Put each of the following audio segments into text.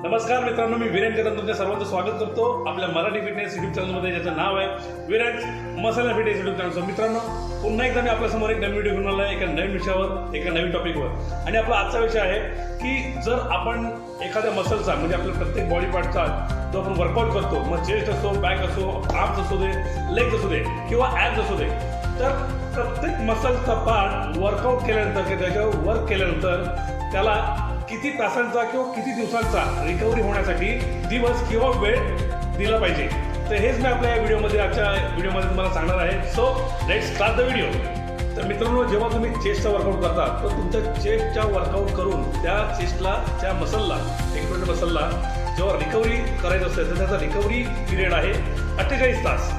नमस्कार मित्रांनो, मी वीरेन कदम तुमच्या सर्वांचं स्वागत करतो आपल्या मराठी फिटनेस युट्यूब चॅनलमध्ये, ज्याचं नाव आहे वीरेन मसाला फिटनेस युट्यूब चॅनल. मित्रांनो, पुन्हा एकदा मी आपल्यासमोर एक नवीन व्हिडिओ घेऊन आलो आहे, एका नवीन विषयावर, एका नवीन टॉपिकवर. आणि आपला आजचा विषय आहे की जर आपण एखाद्या मसलचा म्हणजे आपल्या प्रत्येक बॉडी पार्टचा जो आपण वर्कआउट करतो, मग चेस्ट असो, बॅक असो, आर्म्स असू दे, लेग्स असू दे किंवा ॲब्स असू दे, तर प्रत्येक मसलचा पार्ट वर्कआउट केल्यानंतर किंवा त्याच्यावर वर्क केल्यानंतर त्याला किती तासांचा किंवा किती दिवसांचा रिकव्हरी होण्यासाठी दिवस किंवा वेळ दिला पाहिजे. तर हेच मी आपल्या या व्हिडिओमध्ये, आजच्या व्हिडिओमध्ये तुम्हाला सांगणार आहे. So let's start the video. तर मित्रांनो, जेव्हा तुम्ही चेस्टचा वर्कआउट करता तर तुमच्या चेस्टच्या वर्कआउट करून त्या चेस्टला, त्या मसलला, एक्सपेंड मसलला जेव्हा रिकव्हरी करायचं असेल तर त्याचा रिकव्हरी पिरियड आहे 48 तास.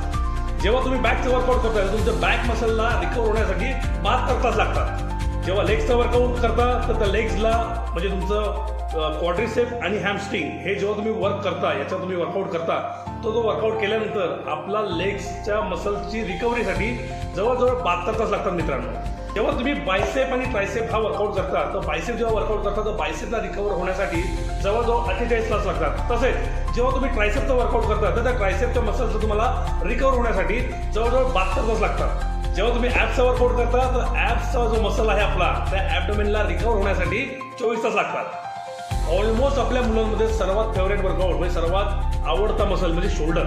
जेव्हा तुम्ही बॅकचं वर्कआउट करता तर तुमच्या बॅक मसलला रिकव्हर होण्यासाठी 72 तास लागतात. जेव्हा लेग्सचा वर्कआउट करता तर त्या लेग्सला म्हणजे तुमचं क्वाड्रिसेप आणि हॅमस्ट्रिंग हे जेव्हा तुम्ही वर्क करता, याचा तुम्ही वर्कआउट करता, तो वर्कआउट केल्यानंतर आपला लेग्सच्या मसल्सची रिकव्हरीसाठी जवळजवळ 72 तास लागतात. मित्रांनो, जेव्हा तुम्ही बायसेप आणि ट्रायसेप हा वर्कआउट करता तर बायसेप जेव्हा वर्कआउट करता तर बायसेपला रिकव्हर होण्यासाठी जवळजवळ 48 तास लागतात. तसेच जेव्हा तुम्ही ट्रायसेपचा वर्कआउट करता तर त्या ट्रायसेपच्या मसल्सचं तुम्हाला रिकव्हर होण्यासाठी जवळजवळ 72 तास लागतात. जेव्हा तुम्ही ॲप्सचा वर्कआउट करता तर ॲप्सचा जो मसल आहे आपला, त्या ॲब्डोमेनला रिकव्हर होण्यासाठी 24 तास लागतात. ऑलमोस्ट आपल्या मुलांमध्ये सर्वात फेवरेट वर्कआउट म्हणजे सर्वात आवडता मसल म्हणजे शोल्डर.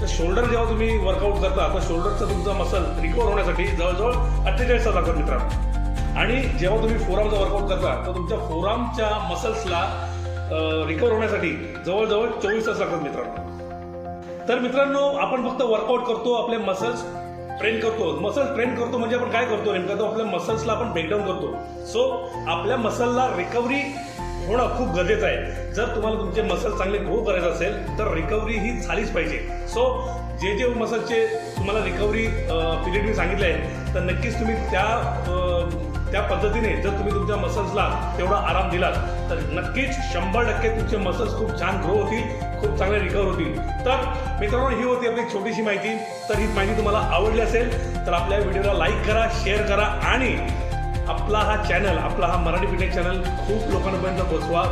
तर शोल्डर जेव्हा तुम्ही वर्कआउट करता तर शोल्डरचा तुमचा मसल रिकव्हर होण्यासाठी जवळजवळ 48 तास लागतात मित्रांनो. आणि जेव्हा तुम्ही फोरामचा वर्कआउट करता तर तुमच्या फोरामच्या मसल्सला रिकव्हर होण्यासाठी जवळजवळ 24 तास लागतात मित्रांनो. तर मित्रांनो, आपण फक्त वर्कआउट करतो, आपले मसल्स ट्रेन करतो. मसल ट्रेन करतो म्हणजे आपण काय करतो नेमकं, तर आपल्या मसल्सला आपण ब्रेकडाऊन करतो. सो आपल्या मसलला रिकव्हरी होणं खूप गरजेचं आहे. जर तुम्हाला तुमचे मसल चांगले ग्रो करायचं असेल तर रिकव्हरी ही झालीच पाहिजे. सो जे मसलचे तुम्हाला रिकव्हरी पिरियड मी सांगितले आहे तर नक्कीच तुम्ही त्या पद्धतीने जर तुम्ही तुमच्या मसल्सला तेवढा आराम दिलात तर नक्कीच 100% तुमचे मसल्स खूप छान ग्रो होतील, खूप चांगले रिकव्हर होतील. तर मित्रांनो, ही होती आपली छोटीशी माहिती. तर ही माहिती तुम्हाला आवडली असेल तर आपल्या व्हिडिओला लाईक करा, शेअर करा आणि आपला हा चॅनल, आपला हा मराठी फिटनेस चॅनल खूप लोकांपर्यंत पोहोचवा.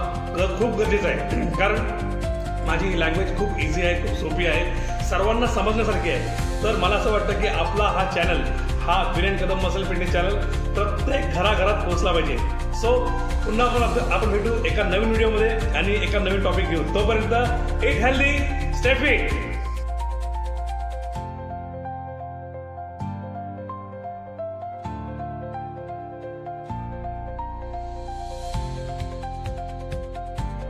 खूप गरजेचं आहे, कारण माझी ही लँग्वेज खूप इझी आहे, खूप सोपी आहे, सर्वांना समजण्यासारखी आहे. तर मला असं वाटतं की आपला हा चॅनल, हा Viren Kadam muscle fitness channel प्रत्येक घराघरात पोहोचला पाहिजे. सो पुन्हा आपण भेटू एका नवीन व्हिडिओमध्ये आणि एका नवीन टॉपिक घेऊ. तोपर्यंत इट हेल्दी, स्टे फिट.